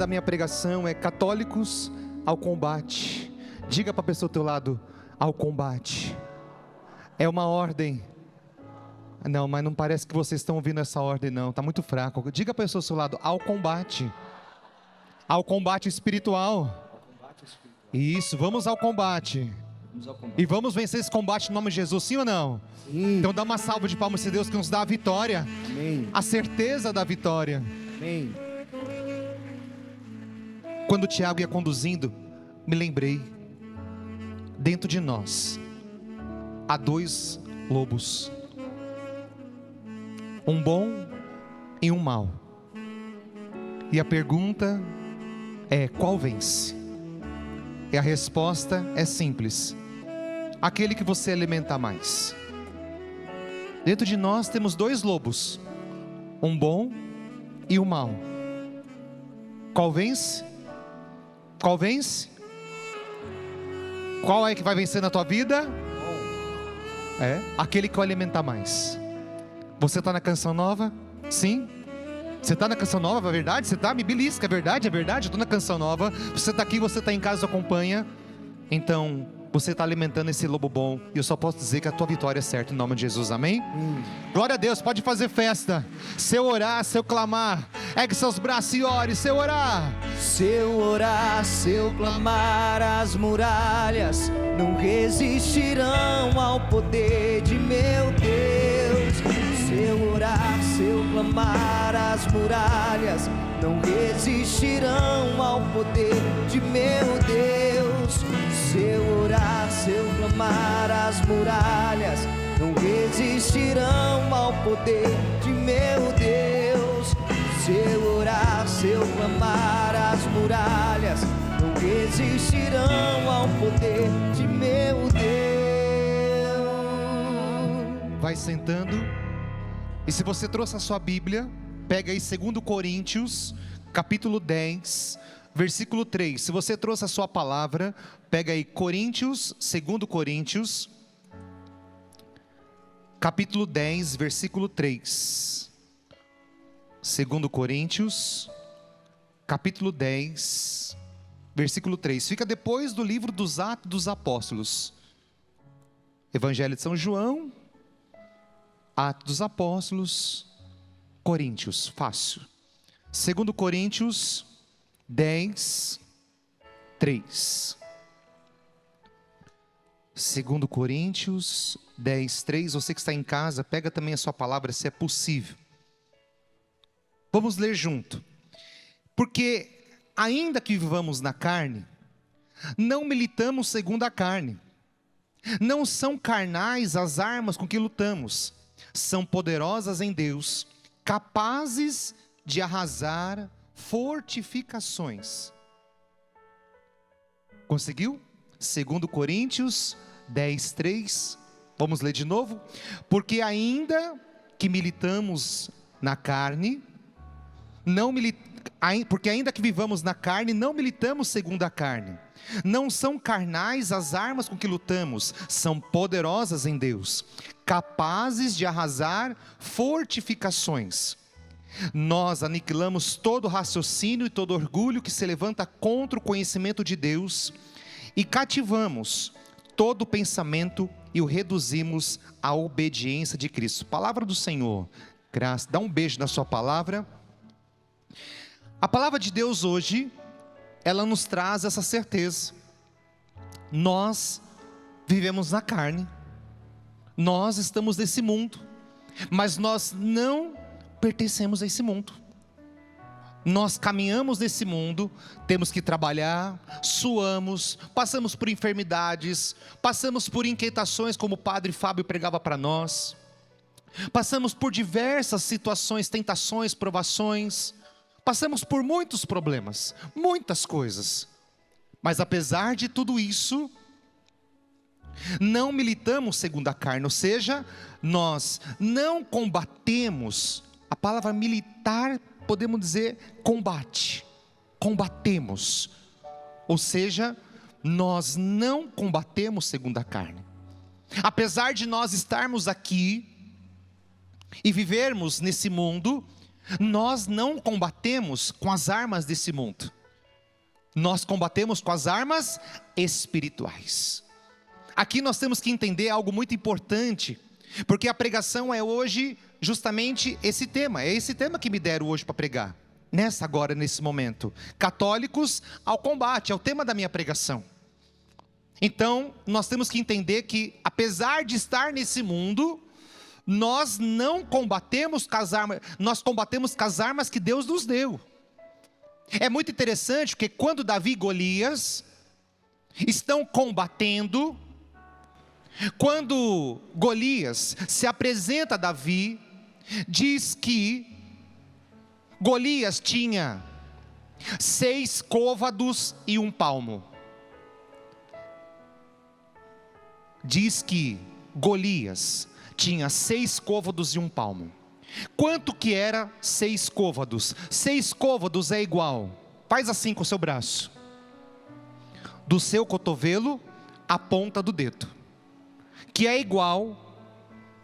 da minha pregação é católicos ao combate. Diga para a pessoa do teu lado, ao combate. É uma ordem. Não, mas não parece que vocês estão ouvindo essa ordem não, está muito fraco. Diga para a pessoa do seu lado, ao combate. Ao combate espiritual. Isso, vamos ao combate. E vamos vencer esse combate no nome de Jesus, sim ou não? Sim. Então dá uma salva de palmas a Deus que nos dá a vitória. Amém. A certeza da vitória. Amém. Quando o Tiago ia conduzindo, me lembrei, dentro de nós há dois lobos, um bom e um mau. E a pergunta é: qual vence? E a resposta é simples: aquele que você alimentar mais. Dentro de nós temos dois lobos, um bom e um mau. Qual vence? Qual vence? Qual é que vai vencer na tua vida? É aquele que eu alimentar mais. Você está na canção nova? Sim? Você está na canção nova, é verdade? Você está? Me belisca, é verdade? É verdade? Eu estou na canção nova. Você está aqui, você está em casa, acompanha. Então, você está alimentando esse lobo bom. E eu só posso dizer que a tua vitória é certa em nome de Jesus, amém? Glória a Deus, pode fazer festa. Se eu orar, se eu clamar, ergue seus braços e ore. Se eu orar, se eu orar, se eu clamar, as muralhas não resistirão ao poder de meu Deus. Se eu orar, se eu clamar, as muralhas não resistirão ao poder de meu Deus. Se eu orar, se eu clamar, as muralhas não resistirão ao poder de meu Deus. Se eu orar, se eu clamar, as muralhas não resistirão ao poder de meu Deus. vai sentando. E se você trouxe a sua Bíblia, pega aí 2 Coríntios, capítulo 10, versículo 3. Se você trouxe a sua palavra, pega aí Coríntios, 2 Coríntios, capítulo 10, versículo 3. 2 Coríntios, capítulo 10, versículo 3. Fica depois do livro dos Atos dos Apóstolos. Evangelho de São João, Atos dos Apóstolos, Coríntios, fácil. 2 Coríntios 10, 3. 2 Coríntios 10, 3. Você que está em casa, pega também a sua palavra, se é possível. Vamos ler junto. Porque ainda que vivamos na carne, não militamos segundo a carne. Não são carnais as armas com que lutamos. São poderosas em Deus, capazes de arrasar fortificações. Conseguiu? 2 Coríntios 10, 3. Vamos ler de novo? Porque ainda que militamos na carne, porque ainda que vivamos na carne, não militamos segundo a carne. Não são carnais as armas com que lutamos, são poderosas em Deus, capazes de arrasar fortificações. Nós aniquilamos todo raciocínio e todo orgulho que se levanta contra o conhecimento de Deus, e cativamos todo pensamento e o reduzimos à obediência de Cristo. Palavra do Senhor. Graças. Dá um beijo na sua palavra. A palavra de Deus hoje, ela nos traz essa certeza. Nós vivemos na carne, nós estamos nesse mundo, mas nós não pertencemos a esse mundo. Nós caminhamos nesse mundo, temos que trabalhar, suamos, passamos por enfermidades, passamos por inquietações, como o padre Fábio pregava para nós, passamos por diversas situações, tentações, provações, passamos por muitos problemas, muitas coisas, mas apesar de tudo isso, não militamos segundo a carne, ou seja, nós não combatemos. A palavra militar, podemos dizer combate, combatemos, ou seja, nós não combatemos segundo a carne. Apesar de nós estarmos aqui e vivermos nesse mundo, Nós não combatemos com as armas desse mundo. Nós combatemos com as armas espirituais. Aqui nós temos que entender algo muito importante, porque a pregação é hoje justamente esse tema. É esse tema que me deram hoje para pregar. Nesse momento. Católicos ao combate, é o tema da minha pregação. Então, nós temos que entender que, apesar de estar nesse mundo, nós não combatemos com as armas, nós combatemos com as armas que Deus nos deu. É muito interessante, porque quando Davi e Golias estão combatendo, quando Golias se apresenta a Davi, diz que Golias tinha 6 côvados e 1 palmo. Diz que Golias tinha 6 côvados e 1 palmo. Quanto que era 6 côvados? 6 côvados é igual, faz assim com o seu braço, do seu cotovelo à ponta do dedo, que é igual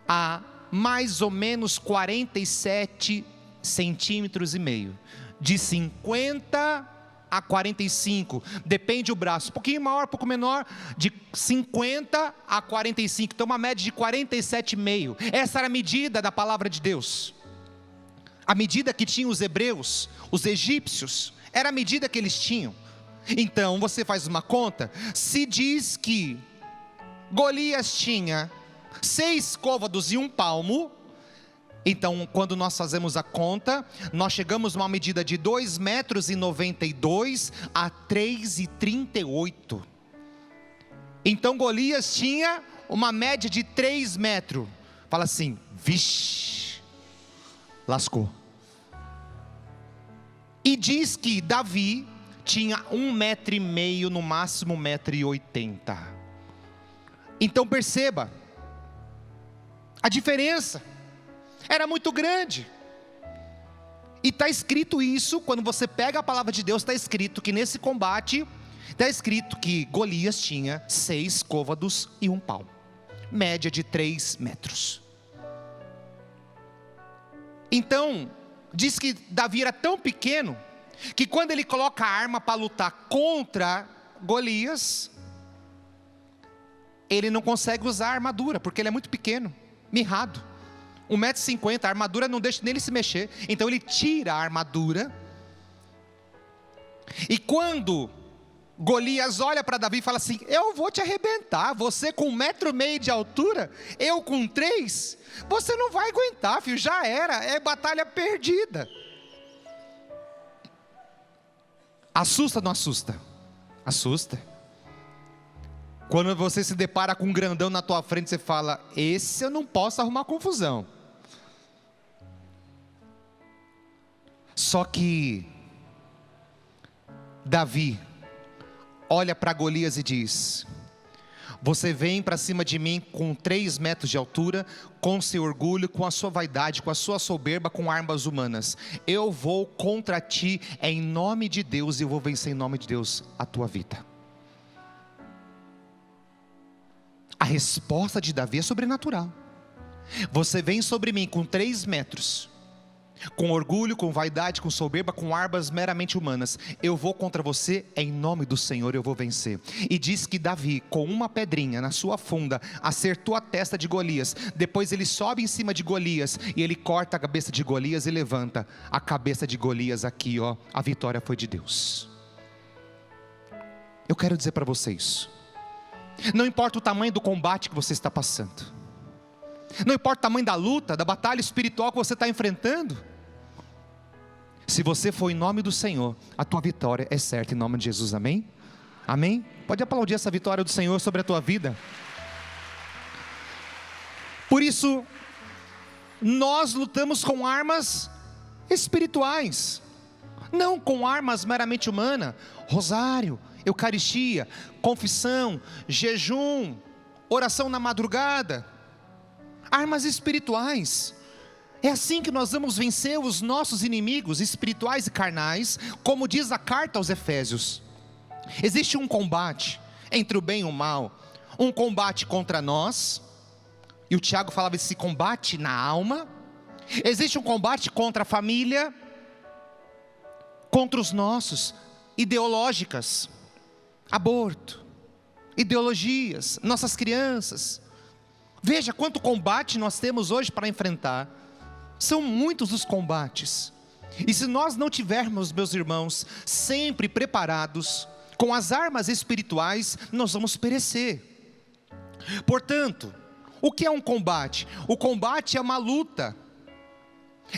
a mais ou menos 47 centímetros e meio, de 50 a 45, depende do braço, um pouquinho maior, um pouco menor, de 50 a 45, então uma média de 47,5, essa era a medida da palavra de Deus, a medida que tinham os hebreus, os egípcios, era a medida que eles tinham. Então você faz uma conta, se diz que Golias tinha 6 côvados e 1 palmo, então quando nós fazemos a conta, nós chegamos a uma medida de 2,92 m a 3,38 m. Então Golias tinha uma média de 3 metros. Fala assim, vixe, lascou. E diz que Davi tinha 1,5 m, no máximo 1,80 m. Então perceba, a diferença era muito grande. E está escrito isso, quando você pega a palavra de Deus, está escrito que nesse combate, está escrito que Golias tinha 6 côvados e 1 palmo, média de 3 metros. Então, diz que Davi era tão pequeno, que quando ele coloca a arma para lutar contra Golias, ele não consegue usar a armadura, porque ele é muito pequeno, mirrado. 1,50 m, a armadura não deixa nem ele se mexer. Então ele tira a armadura. E quando Golias olha para Davi e fala assim, eu vou te arrebentar, você com 1,5 m de altura, eu com 3, você não vai aguentar, filho, já era, é batalha perdida. Assusta ou não assusta? Assusta. Quando você se depara com um grandão na tua frente, você fala, esse eu não posso arrumar confusão. Só que Davi olha para Golias e diz, você vem para cima de mim com 3 metros de altura, com seu orgulho, com a sua vaidade, com a sua soberba, com armas humanas. Eu vou contra ti em nome de Deus, e eu vou vencer em nome de Deus a tua vida. A resposta de Davi é sobrenatural. Você vem sobre mim com 3 metros, com orgulho, com vaidade, com soberba, com armas meramente humanas. Eu vou contra você, em nome do Senhor eu vou vencer. E diz que Davi, com uma pedrinha na sua funda, acertou a testa de Golias. Depois ele sobe em cima de Golias, e ele corta a cabeça de Golias e levanta a cabeça de Golias aqui, ó. A vitória foi de Deus. Eu quero dizer para vocês, não importa o tamanho do combate que você está passando, não importa o tamanho da luta, da batalha espiritual que você está enfrentando, se você for em nome do Senhor, a tua vitória é certa em nome de Jesus, amém? Amém? Pode aplaudir essa vitória do Senhor sobre a tua vida. Por isso, nós lutamos com armas espirituais, não com armas meramente humanas. Rosário, Eucaristia, confissão, jejum, oração na madrugada, armas espirituais. É assim que nós vamos vencer os nossos inimigos espirituais e carnais, como diz a carta aos Efésios. Existe um combate entre o bem e o mal, um combate contra nós, e o Tiago falava desse combate na alma, Existe um combate contra a família, contra os nossos, ideológicas, aborto, ideologias, nossas crianças. Veja quanto combate nós temos hoje para enfrentar. São muitos os combates. E se nós não tivermos, meus irmãos, sempre preparados com as armas espirituais, nós vamos perecer. Portanto, o que é um combate? O combate é uma luta,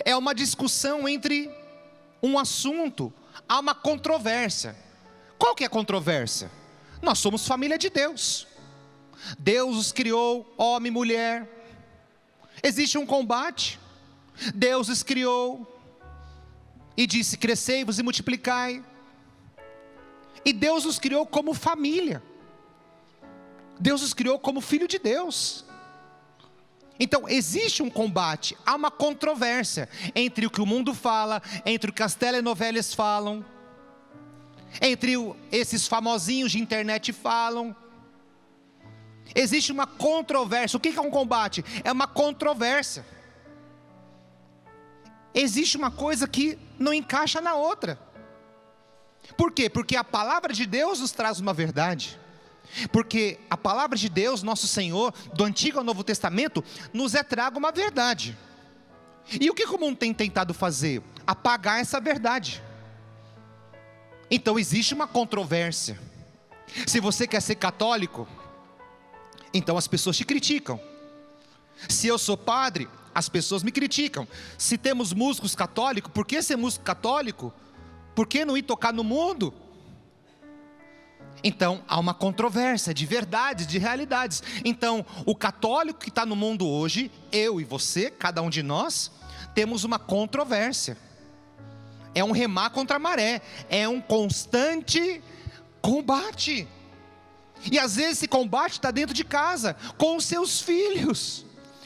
é uma discussão entre um assunto, há uma controvérsia. Qual que é a controvérsia? Nós somos família de Deus. Deus os criou, homem e mulher. Existe um combate. Deus os criou e disse: crescei-vos e multiplicai. E Deus os criou como família. Deus os criou como filho de Deus. Então existe um combate, há uma controvérsia entre o que o mundo fala, entre o que as telenovelas falam, entre esses famosinhos de internet falam. Existe uma controvérsia. O que é um combate? É uma controvérsia. Existe uma coisa que não encaixa na outra. Por quê? Porque a palavra de Deus nos traz uma verdade. Porque a palavra de Deus, nosso Senhor, do Antigo ao Novo Testamento, nos traga uma verdade. E o que o mundo tem tentado fazer? Apagar essa verdade. Então existe uma controvérsia. Se você quer ser católico, então as pessoas te criticam. Se eu sou padre, as pessoas me criticam. Se temos músicos católicos, por que ser músico católico? Por que não ir tocar no mundo? Então há uma controvérsia de verdades, de realidades. Então o católico que está no mundo hoje, eu e você, cada um de nós, temos uma controvérsia. É um remar contra a maré, é um constante combate. E às vezes esse combate está dentro de casa, com os seus filhos.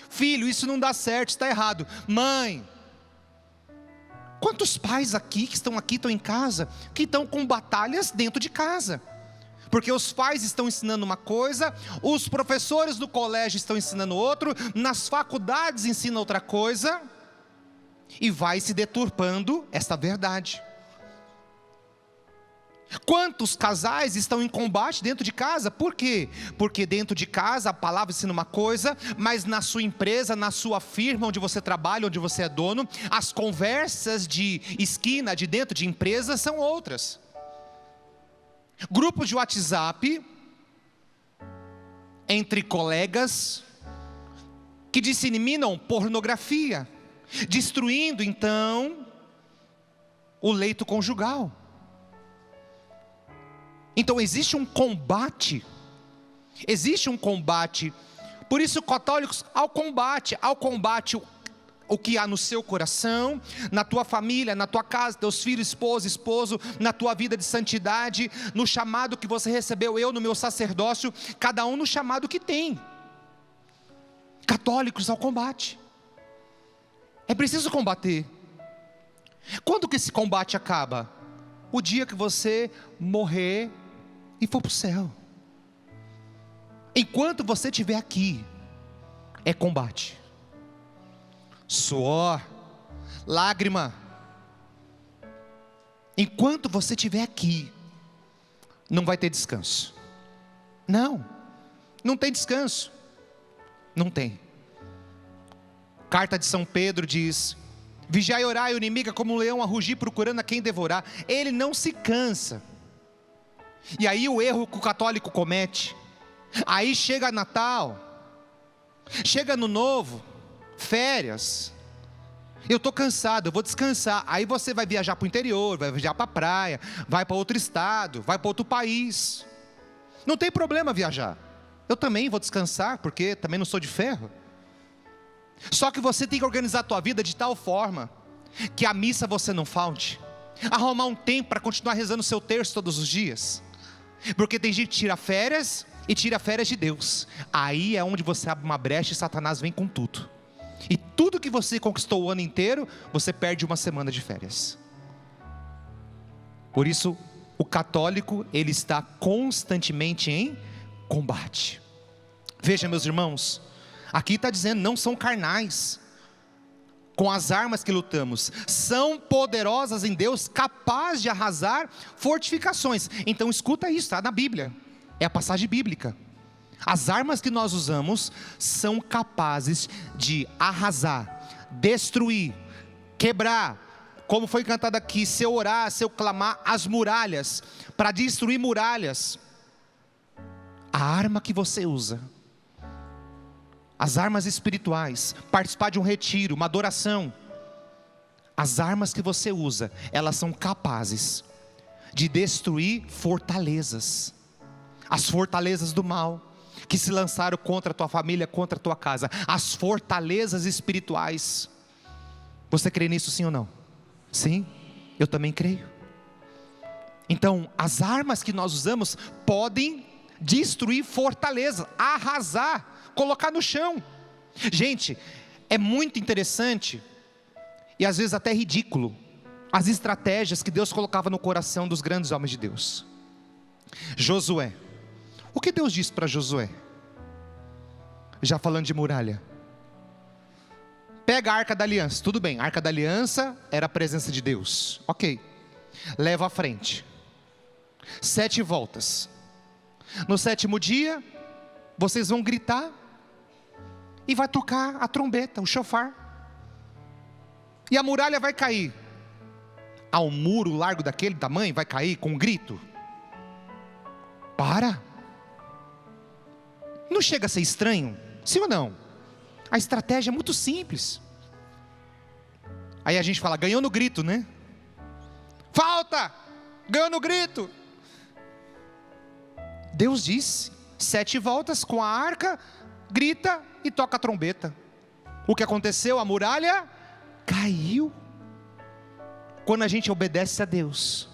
Filho, isso não dá certo, está errado. Mãe, quantos pais aqui que estão em casa, que estão com batalhas dentro de casa? Porque os pais estão ensinando uma coisa, os professores do colégio estão ensinando outro, nas faculdades ensinam outra coisa, e vai se deturpando essa verdade. Quantos casais estão em combate dentro de casa? Por quê? Porque dentro de casa a palavra ensina uma coisa, mas na sua empresa, na sua firma onde você trabalha, onde você é dono, as conversas de esquina, de dentro de empresa são outras. Grupos de WhatsApp entre colegas que disseminam pornografia, destruindo então o leito conjugal. Então existe um combate. Por isso, católicos, ao combate o que há no seu coração, na tua família, na tua casa, teus filhos, esposo, na tua vida de santidade, no chamado que você recebeu, eu no meu sacerdócio, cada um no chamado que tem. Católicos ao combate. É preciso combater. Quando que esse combate acaba? O dia que você morrer e for para o céu. Enquanto você estiver aqui, é combate. Suor, lágrima. Enquanto você estiver aqui, não vai ter descanso. Não tem descanso. Não tem. Carta de São Pedro diz: vigiai e orai, o inimigo é como um leão a rugir procurando a quem devorar. Ele não se cansa. E aí o erro que o católico comete, aí chega Natal, chega Ano Novo, férias, eu estou cansado, eu vou descansar. Aí você vai viajar para o interior, vai viajar para a praia, vai para outro estado, vai para outro país. Não tem problema viajar. Eu também vou descansar, porque também não sou de ferro. Só que você tem que organizar a tua vida de tal forma que a missa você não falte. Arrumar um tempo para continuar rezando o seu terço todos os dias. Porque tem gente que tira férias e tira férias de Deus. Aí é onde você abre uma brecha e Satanás vem com tudo. E tudo que você conquistou o ano inteiro, você perde uma semana de férias. Por isso, o católico, ele está constantemente em combate. Veja, meus irmãos, aqui está dizendo, não são carnais. com as armas que lutamos, são poderosas em Deus, capazes de arrasar fortificações. Então escuta isso, está na Bíblia, é a passagem bíblica. As armas que nós usamos são capazes de arrasar, destruir, quebrar, como foi cantado aqui, se eu orar, se eu clamar, as muralhas, para destruir muralhas. A arma que você usa, as armas espirituais, participar de um retiro, uma adoração, as armas que você usa, elas são capazes de destruir fortalezas, as fortalezas do mal, que se lançaram contra a tua família, contra a tua casa, as fortalezas espirituais. Você crê nisso, sim ou não? Sim, eu também creio. Então, as armas que nós usamos podem destruir fortaleza, arrasar, colocar no chão. Gente, é muito interessante e às vezes até ridículo as estratégias que Deus colocava no coração dos grandes homens de Deus. Josué, o que Deus disse para Josué? Já falando de muralha, pega a Arca da Aliança. Tudo bem, a Arca da Aliança era a presença de Deus, ok, leva à frente, 7 voltas. No 7º dia, vocês vão gritar e vai tocar a trombeta, o shofar, e a muralha vai cair. Um muro largo daquele tamanho vai cair com um grito? Não chega a ser estranho? Sim ou não? A estratégia é muito simples. Aí a gente fala, ganhou no grito, né? Falta! Ganhou no grito. Deus disse, 7 voltas com a arca, grita e toca a trombeta. O que aconteceu? A muralha caiu. Quando a gente obedece a Deus.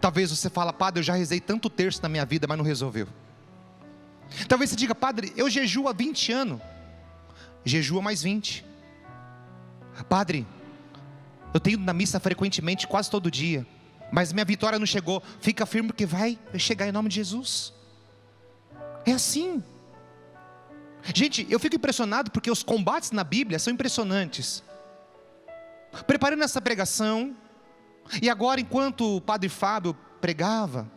Talvez você fala, padre, eu já rezei tanto terço na minha vida, mas não resolveu. Talvez você diga, padre, eu jejuo há 20 anos. Jejua mais 20. Padre, eu tenho ido na missa frequentemente, quase todo dia, mas minha vitória não chegou. Fica firme porque vai chegar em nome de Jesus. É assim. Gente, eu fico impressionado porque os combates na Bíblia são impressionantes. Preparando essa pregação, e agora enquanto o padre Fábio pregava,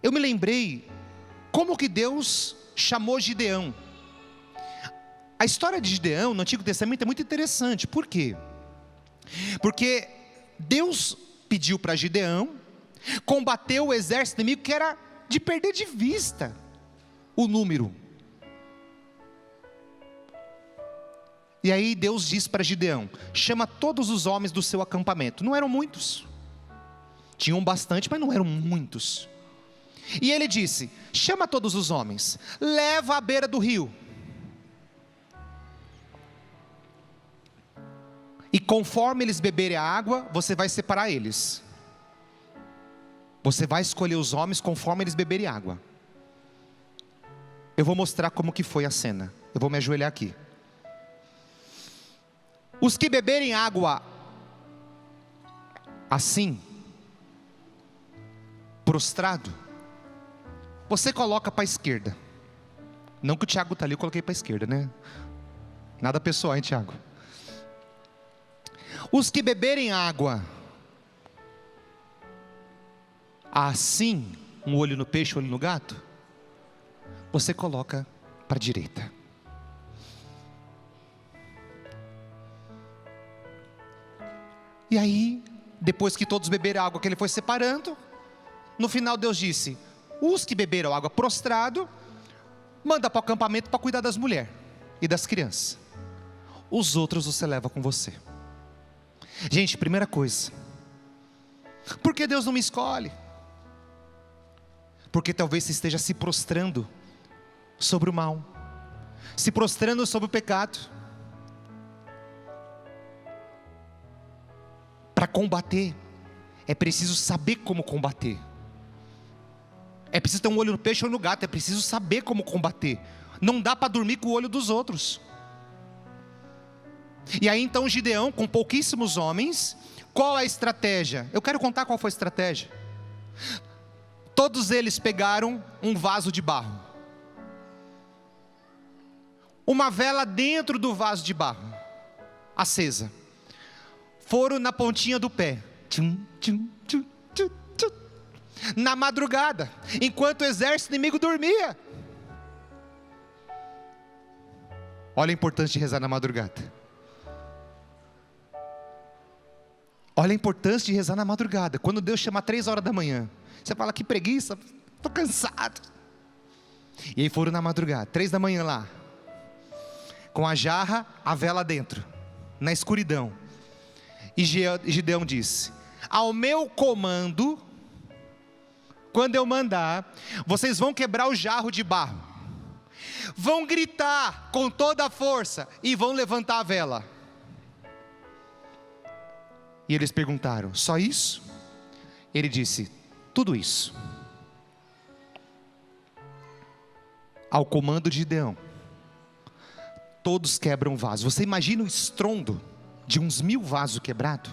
eu me lembrei como que Deus chamou Gideão. A história de Gideão no Antigo Testamento é muito interessante. Por quê? Porque Deus pediu para Gideão combater o exército inimigo, que era de perder de vista o número. E aí Deus disse para Gideão, chama todos os homens do seu acampamento. Não eram muitos, tinham bastante, mas não eram muitos. E ele disse, chama todos os homens, leva à beira do rio, e conforme eles beberem a água, você vai separar eles. Você vai escolher os homens conforme eles beberem água. Eu vou mostrar como que foi a cena. Eu vou me ajoelhar aqui. Os que beberem água assim, prostrado, você coloca para a esquerda. Não que o Tiago está ali, eu coloquei para a esquerda, né? Nada pessoal, hein, Tiago? Os que beberem água assim, um olho no peixe, olho no gato, você coloca para a direita. E aí, depois que todos beberam água que ele foi separando, no final Deus disse, os que beberam água prostrado, manda para o acampamento para cuidar das mulheres e das crianças. Os outros você leva com você. Gente, primeira coisa, por que Deus não me escolhe? Porque talvez você esteja se prostrando sobre o mal, se prostrando sobre o pecado. Para combater, é preciso saber como combater. É preciso ter um olho no peixe, olho no gato. É preciso saber como combater. Não dá para dormir com o olho dos outros. E aí então Gideão, com pouquíssimos homens, qual é a estratégia? Eu quero contar qual foi a estratégia. Todos eles pegaram um vaso de barro. uma vela dentro do vaso de barro, acesa. Foram na pontinha do pé. Tchum, tchum, tchum, tchum, tchum. Na madrugada, enquanto o exército inimigo dormia. Olha a importância de rezar na madrugada. Olha a importância de rezar na madrugada. Quando Deus chama 3 horas da manhã, você fala: que preguiça, estou cansado. E aí foram na madrugada, 3 da manhã lá, com a jarra, a vela dentro, na escuridão. E Gideão disse: ao meu comando, quando eu mandar, vocês vão quebrar o jarro de barro, vão gritar com toda a força e vão levantar a vela. E eles perguntaram: só isso? Ele disse: tudo isso. Ao comando de Gideão, todos quebram vasos. Você imagina o estrondo de uns 1000 vasos quebrados?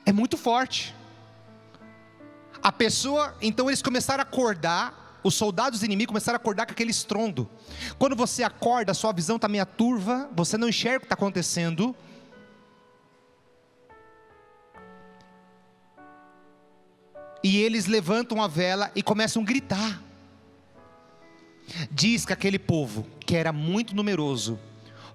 É muito forte. A pessoa, então eles começaram a acordar, os soldados inimigos começaram a acordar com aquele estrondo. Quando você acorda, a sua visão está meio turva, você não enxerga o que está acontecendo. E eles levantam a vela e começam a gritar. Diz que aquele povo, que era muito numeroso,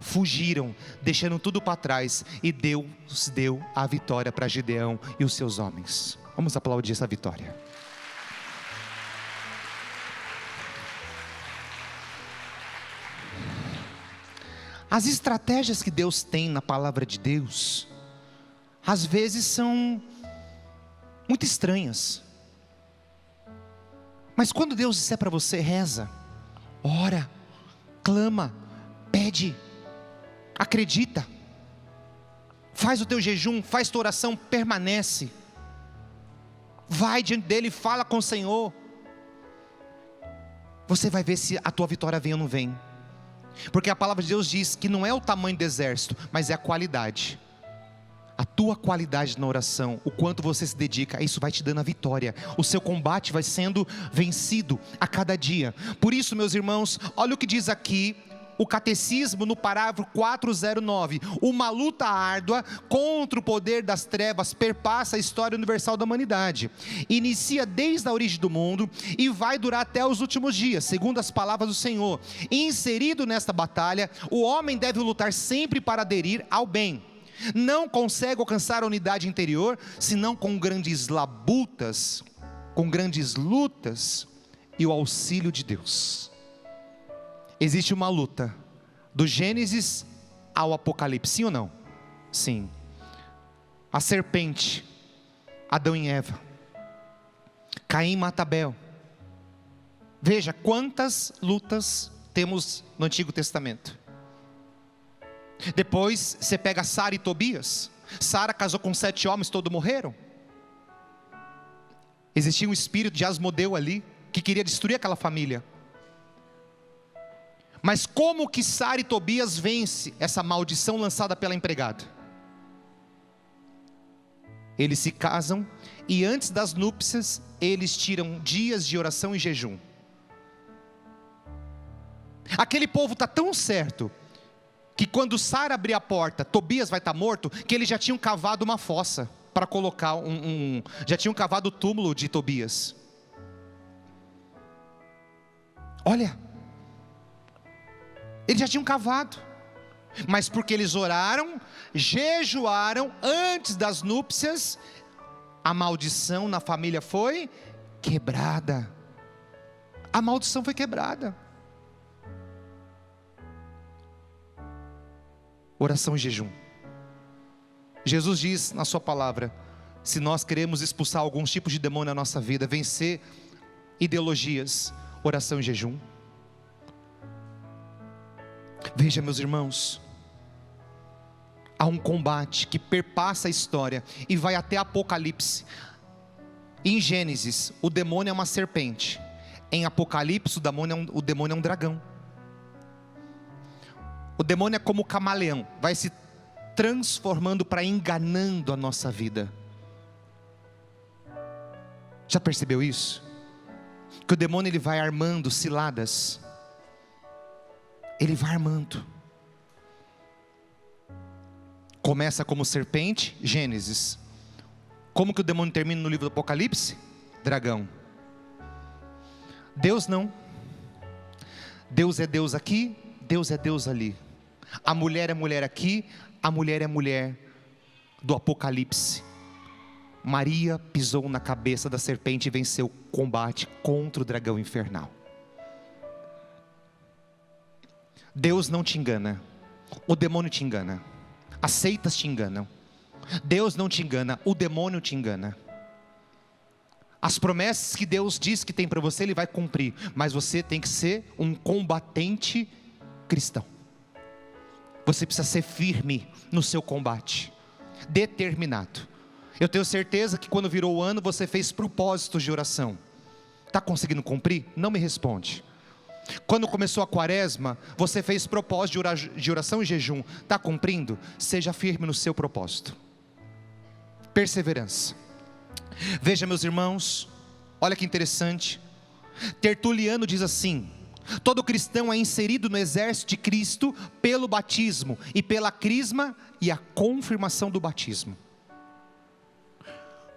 fugiram, deixando tudo para trás, e Deus deu a vitória para Gideão e os seus homens. Vamos aplaudir essa vitória. As estratégias que Deus tem na palavra de Deus, às vezes são muito estranhas. Mas quando Deus disser para você: reza, ora, clama, pede, acredita, faz o teu jejum, faz tua oração, permanece, vai diante dele, fala com o Senhor, você vai ver se a tua vitória vem ou não vem. Porque a palavra de Deus diz que não é o tamanho do exército, mas é a qualidade. A tua qualidade na oração, o quanto você se dedica, isso vai te dando a vitória. O seu combate vai sendo vencido a cada dia. Por isso, meus irmãos, olha o que diz aqui o catecismo no parágrafo 409. Uma luta árdua contra o poder das trevas perpassa a história universal da humanidade. Inicia desde a origem do mundo e vai durar até os últimos dias, segundo as palavras do Senhor. Inserido nesta batalha, o homem deve lutar sempre para aderir ao bem. Não consegue alcançar a unidade interior, senão com grandes labutas, com grandes lutas e o auxílio de Deus. Existe uma luta, do Gênesis ao Apocalipse, sim ou não? Sim. A serpente, Adão e Eva, Caim mata Abel. Veja quantas lutas temos no Antigo Testamento. Depois você pega Sara e Tobias. Sara casou com 7 homens, todos morreram. Existia um espírito de Asmodeu ali, que queria destruir aquela família. Mas como que Sara e Tobias vence essa maldição lançada pela empregada? Eles se casam e antes das núpcias, eles tiram dias de oração e jejum. Aquele povo está tão certo, que quando Sara abrir a porta, Tobias vai estar morto, que eles já tinham cavado uma fossa, para colocar já tinham cavado o túmulo de Tobias. Olha, eles já tinham cavado, mas porque eles oraram, jejuaram antes das núpcias, a maldição na família foi quebrada. A maldição foi quebrada. Oração e jejum. Jesus diz na sua palavra, se nós queremos expulsar alguns tipos de demônio na nossa vida, vencer ideologias, oração e jejum. Veja, meus irmãos, há um combate que perpassa a história e vai até Apocalipse. Em Gênesis, o demônio é uma serpente. Em Apocalipse, o demônio é um dragão. O demônio é como o camaleão, vai se transformando para enganando a nossa vida. Já percebeu isso? Que o demônio ele vai armando ciladas. ele vai armando. Começa como serpente, Gênesis. Como que o demônio termina no livro do Apocalipse? Dragão. Deus não. Deus é Deus aqui, Deus é Deus ali. A mulher é mulher aqui, a mulher é mulher do Apocalipse. Maria pisou na cabeça da serpente e venceu o combate contra o dragão infernal. Deus não te engana, o demônio te engana, as seitas te enganam. Deus não te engana, o demônio te engana. As promessas que Deus diz que tem para você, Ele vai cumprir, mas você tem que ser um combatente cristão. Você precisa ser firme no seu combate, determinado. Eu tenho certeza que quando virou o ano, você fez propósitos de oração. Está conseguindo cumprir? Não me responde. Quando começou a quaresma, você fez propósito de oração e jejum. Está cumprindo? Seja firme no seu propósito. Perseverança. Veja, meus irmãos, olha que interessante. Tertuliano diz assim: todo cristão é inserido no exército de Cristo pelo batismo e pela crisma e a confirmação do batismo.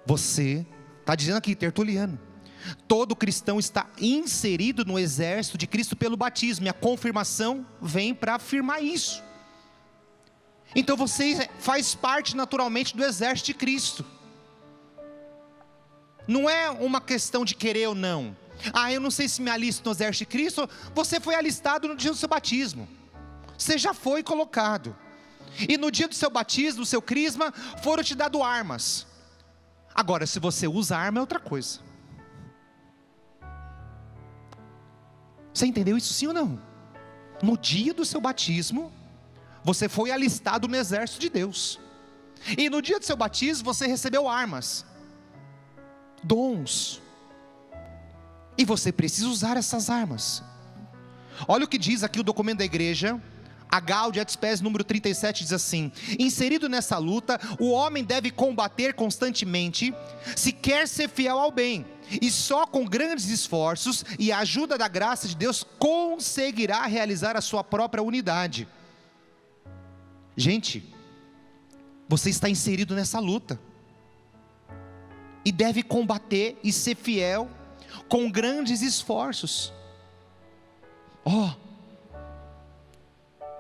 Você, está dizendo aqui, Tertuliano, todo cristão está inserido no exército de Cristo pelo batismo, e a confirmação vem para afirmar isso. Então você faz parte naturalmente do exército de Cristo. Não é uma questão de querer ou não. Eu não sei se me alisto no exército de Cristo. Você foi alistado no dia do seu batismo. Você já foi colocado. E no dia do seu batismo, do seu crisma, foram te dado armas. Agora, se você usa arma é outra coisa. Você entendeu isso sim ou não? No dia do seu batismo, você foi alistado no exército de Deus. E no dia do seu batismo, você recebeu armas, dons. E você precisa usar essas armas. Olha o que diz aqui o documento da igreja, a Gaudium et Spes número 37, diz assim: inserido nessa luta, o homem deve combater constantemente, se quer ser fiel ao bem, e só com grandes esforços e a ajuda da graça de Deus, conseguirá realizar a sua própria unidade. Gente, você está inserido nessa luta, e deve combater e ser fiel, com grandes esforços.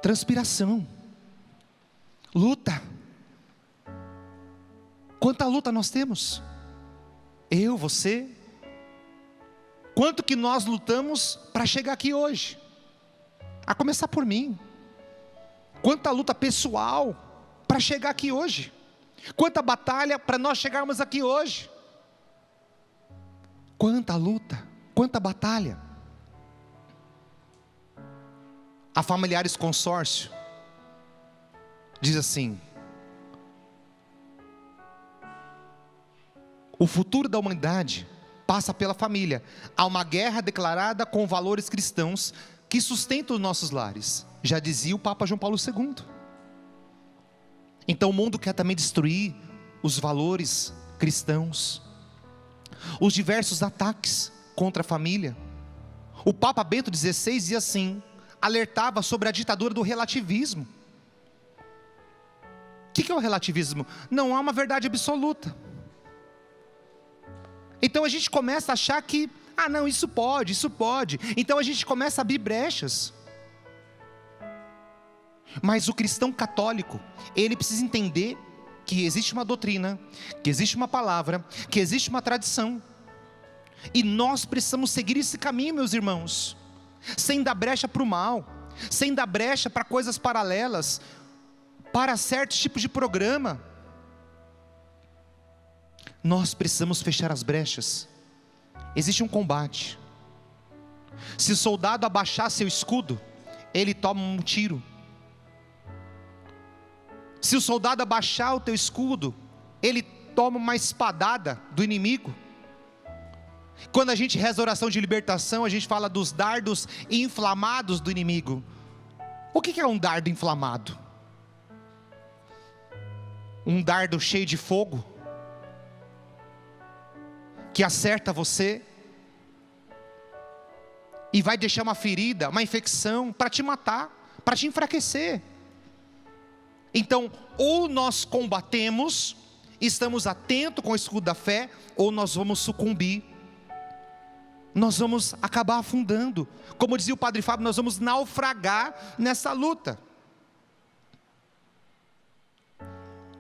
Transpiração, luta. Quanta luta nós temos? Eu, você. Quanto que nós lutamos para chegar aqui hoje? A começar por mim. Quanta luta pessoal para chegar aqui hoje? Quanta batalha para nós chegarmos aqui hoje? Quanta luta, quanta batalha. A Familiares Consórcio diz assim: o futuro da humanidade passa pela família. Há uma guerra declarada com valores cristãos que sustentam os nossos lares, já dizia o Papa João Paulo II. Então o mundo quer também destruir os valores cristãos, os diversos ataques contra a família. O Papa Bento XVI dizia assim, alertava sobre a ditadura do relativismo. O que é o relativismo? Não há uma verdade absoluta. Então a gente começa a achar que, não, isso pode. Então a gente começa a abrir brechas. Mas o cristão católico, ele precisa entender que existe uma doutrina, que existe uma palavra, que existe uma tradição. E nós precisamos seguir esse caminho, meus irmãos, sem dar brecha para o mal, sem dar brecha para coisas paralelas, para certos tipos de programa. Nós precisamos fechar as brechas. Existe um combate. Se o soldado abaixar seu escudo, ele toma um tiro. Se o soldado abaixar o teu escudo, ele toma uma espadada do inimigo. Quando a gente reza a oração de libertação, a gente fala dos dardos inflamados do inimigo. O que é um dardo inflamado? Um dardo cheio de fogo, que acerta você e vai deixar uma ferida, uma infecção, para te matar, para te enfraquecer. Então, ou nós combatemos, estamos atentos com o escudo da fé, ou nós vamos sucumbir, nós vamos acabar afundando. Como dizia o Padre Fábio, nós vamos naufragar nessa luta.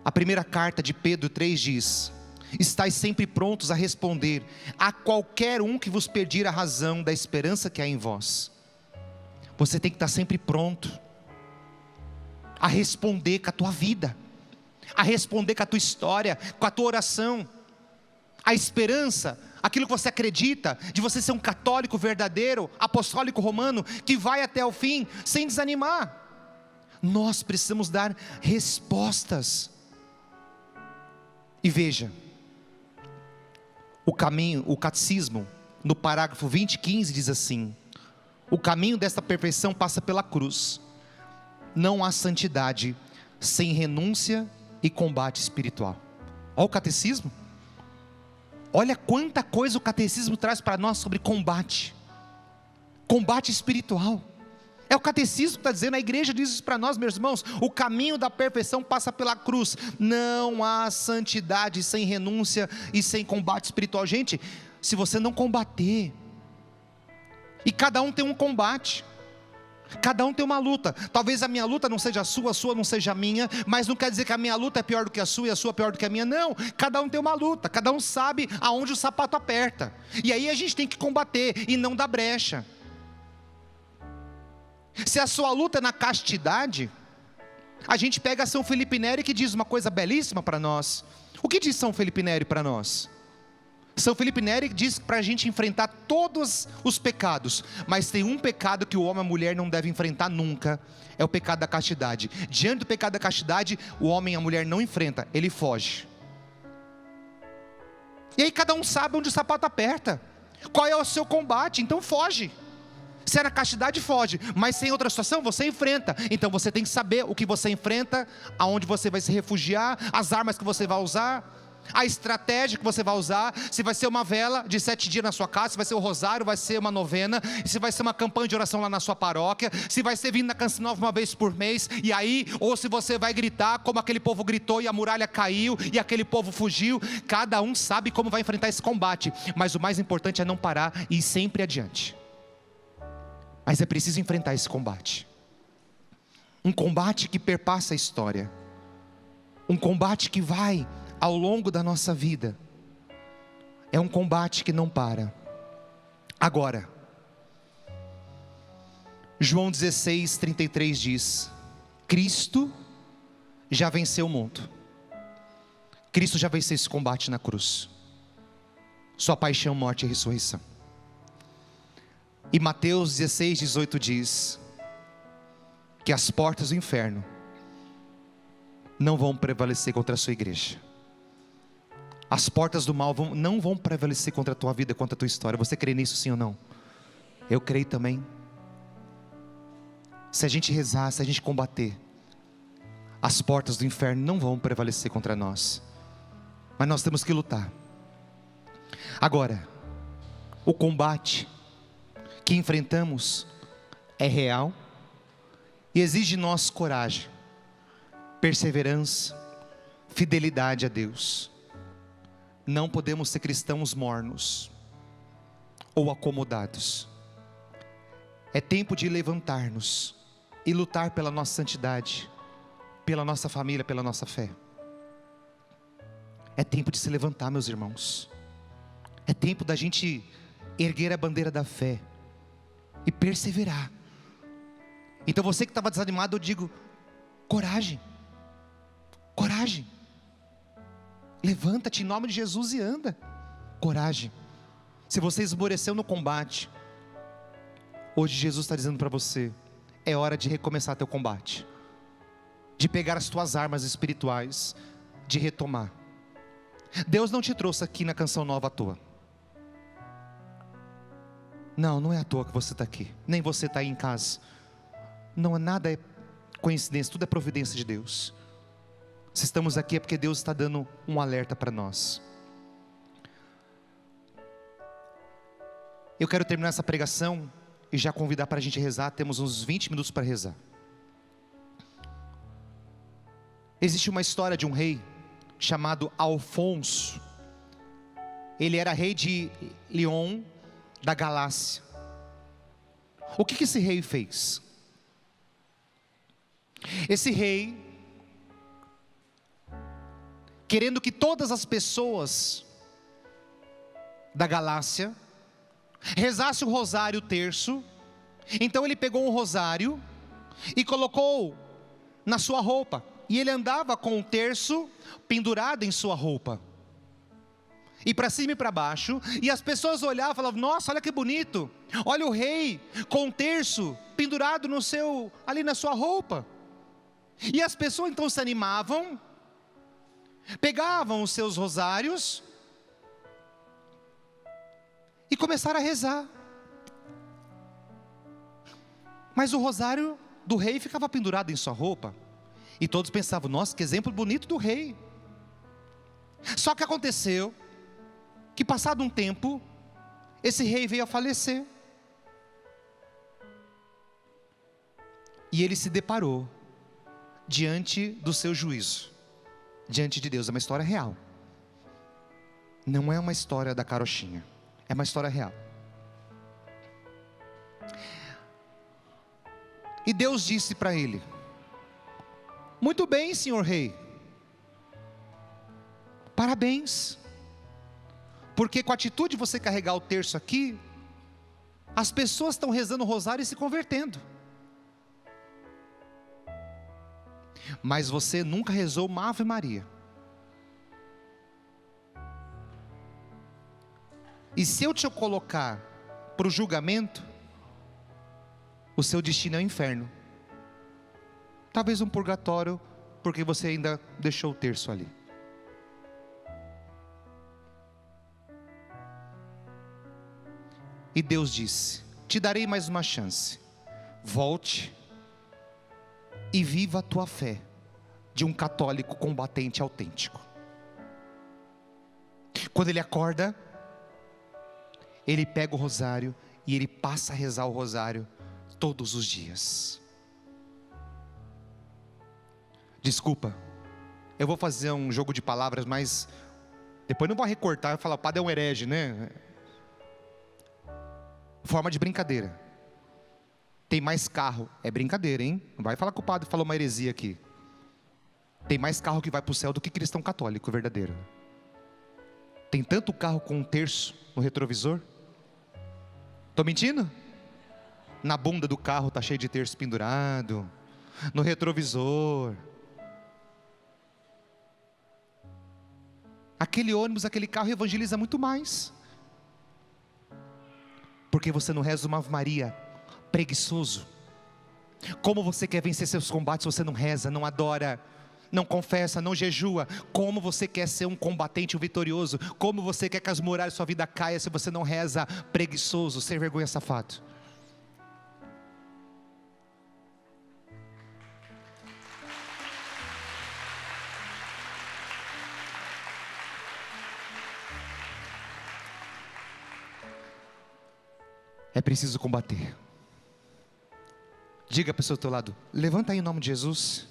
A primeira carta de Pedro 3 diz: estais sempre prontos a responder a qualquer um que vos pedir a razão da esperança que há em vós. Você tem que estar sempre pronto a responder com a tua vida, a responder com a tua história, com a tua oração. A esperança, aquilo que você acredita, de você ser um católico verdadeiro, apostólico romano, que vai até o fim, sem desanimar. Nós precisamos dar respostas. E veja, o catecismo, no parágrafo 20:15 diz assim: o caminho desta perfeição passa pela cruz. Não há santidade sem renúncia e combate espiritual. Olha o catecismo. Olha quanta coisa o catecismo traz para nós sobre combate. Combate espiritual. É o catecismo que está dizendo, a igreja diz isso para nós, meus irmãos. O caminho da perfeição passa pela cruz. Não há santidade sem renúncia e sem combate espiritual. Gente, se você não combater, e cada um tem um combate, cada um tem uma luta. Talvez a minha luta não seja a sua não seja a minha, mas não quer dizer que a minha luta é pior do que a sua e a sua pior do que a minha. Não, cada um tem uma luta, cada um sabe aonde o sapato aperta. E aí a gente tem que combater e não dar brecha. Se a sua luta é na castidade, a gente pega São Felipe Neri, que diz uma coisa belíssima para nós. O que diz São Felipe Neri para nós? São Felipe Neri diz para a gente enfrentar todos os pecados, mas tem um pecado que o homem e a mulher não devem enfrentar nunca, é o pecado da castidade. Diante do pecado da castidade, o homem e a mulher não enfrentam, ele foge. E aí cada um sabe onde o sapato aperta, qual é o seu combate, então foge. Se é na castidade, foge, mas se em outra situação, você enfrenta. Então você tem que saber o que você enfrenta, aonde você vai se refugiar, as armas que você vai usar, a estratégia que você vai usar. Se vai ser uma vela de 7 dias na sua casa, se vai ser o rosário, vai ser uma novena, se vai ser uma campanha de oração lá na sua paróquia, se vai ser vindo na Canção Nova uma vez por mês, e aí, ou se você vai gritar como aquele povo gritou e a muralha caiu e aquele povo fugiu. Cada um sabe como vai enfrentar esse combate, mas o mais importante é não parar e ir sempre adiante. Mas é preciso enfrentar esse combate. Um combate que perpassa a história. Um combate que vai ao longo da nossa vida. É um combate que não para. Agora, João 16:33 diz: Cristo já venceu o mundo. Cristo já venceu esse combate na cruz. Sua paixão, morte e ressurreição. E Mateus 16:18 diz que as portas do inferno não vão prevalecer contra a sua igreja. As portas do mal não vão prevalecer contra a tua vida, contra a tua história. Você crê nisso, sim ou não? Eu creio também. Se a gente rezar, se a gente combater, as portas do inferno não vão prevalecer contra nós. Mas nós temos que lutar. Agora, o combate que enfrentamos é real e exige de nós coragem, perseverança, fidelidade a Deus. Não podemos ser cristãos mornos ou acomodados. É tempo de levantar-nos e lutar pela nossa santidade, pela nossa família, pela nossa fé. É tempo de se levantar, meus irmãos. É tempo da gente erguer a bandeira da fé e perseverar. Então você que estava desanimado, eu digo: coragem, coragem. Levanta-te em nome de Jesus e anda. Coragem. Se você esmoreceu no combate, hoje Jesus está dizendo para você: é hora de recomeçar teu combate, de pegar as tuas armas espirituais, de retomar. Deus não te trouxe aqui na Canção Nova à toa. Não é à toa que você está aqui, nem você está aí em casa. Não é nada, é coincidência, tudo é providência de Deus. Se estamos aqui é porque Deus está dando um alerta para nós. Eu quero terminar essa pregação e já convidar para a gente rezar. Temos uns 20 minutos para rezar. Existe uma história de um rei chamado Alfonso. Ele era rei de Lyon, da Galácia. O que esse rei fez? Esse rei, querendo que todas as pessoas da Galácia rezassem o rosário terço, então ele pegou um rosário e colocou na sua roupa, e ele andava com o terço pendurado em sua roupa, e para cima e para baixo, e as pessoas olhavam e falavam: nossa, olha que bonito, olha o rei com o terço pendurado ali na sua roupa. E as pessoas então se animavam, pegavam os seus rosários e começaram a rezar. Mas o rosário do rei ficava pendurado em sua roupa, e todos pensavam: nossa, que exemplo bonito do rei. Só que aconteceu que, passado um tempo, esse rei veio a falecer, e ele se deparou diante do seu juízo, diante de Deus. É uma história real, não é uma história da carochinha, é uma história real. E Deus disse para ele: muito bem, senhor rei, parabéns, porque com a atitude de você carregar o terço aqui, as pessoas estão rezando o rosário e se convertendo. Mas você nunca rezou uma Ave Maria. E se eu te colocar para o julgamento, o seu destino é o inferno. Talvez um purgatório, porque você ainda deixou o terço ali. E Deus disse: te darei mais uma chance. Volte e viva a tua fé de um católico combatente autêntico. Quando ele acorda, ele pega o rosário e ele passa a rezar o rosário todos os dias. Desculpa, eu vou fazer um jogo de palavras, mas depois não vou recortar e falar: o padre é um herege, né? Forma de brincadeira. Tem mais carro, é brincadeira, hein? Não vai falar que o padre falou uma heresia aqui. Tem mais carro que vai para o céu do que cristão católico verdadeiro. Tem tanto carro com um terço no retrovisor. Estou mentindo? Na bunda do carro está cheio de terço pendurado, no retrovisor. Aquele ônibus, aquele carro evangeliza muito mais. Porque você não reza uma Ave Maria, preguiçoso. Como você quer vencer seus combates se você não reza, não adora, não confessa, não jejua? Como você quer ser um combatente, um vitorioso? Como você quer que as muralhas da sua vida caiam se você não reza? Preguiçoso, sem vergonha, safado. É preciso combater. Diga a pessoa do teu lado: levanta aí em nome de Jesus.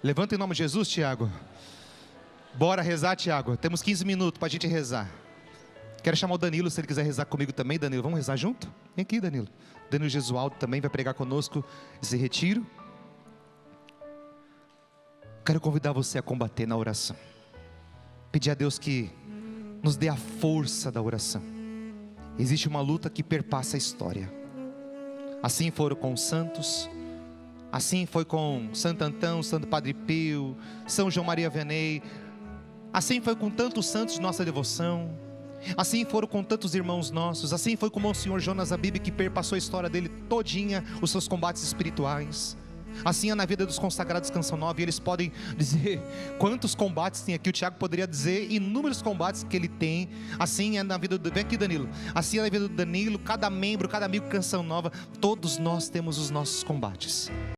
Levanta em nome de Jesus, Tiago. Bora rezar, Tiago. Temos 15 minutos para a gente rezar. Quero chamar o Danilo, se ele quiser rezar comigo também. Danilo, vamos rezar junto? Vem aqui, Danilo. Danilo Gesualdo também vai pregar conosco esse retiro. Quero convidar você a combater na oração. Pedir a Deus que nos dê a força da oração. Existe uma luta que perpassa a história. Assim foram com os santos, assim foi com Santo Antão, Santo Padre Pio, São João Maria Vianney, assim foi com tantos santos de nossa devoção, assim foram com tantos irmãos nossos, assim foi com o Monsenhor Jonas Abib, que perpassou a história dele todinha, os seus combates espirituais. Assim é na vida dos consagrados Canção Nova, e eles podem dizer quantos combates tem aqui. O Tiago poderia dizer inúmeros combates que ele tem. Assim é na vida do... Vem aqui, Danilo. Assim é na vida do Danilo, cada membro, cada amigo Canção Nova. Todos nós temos os nossos combates.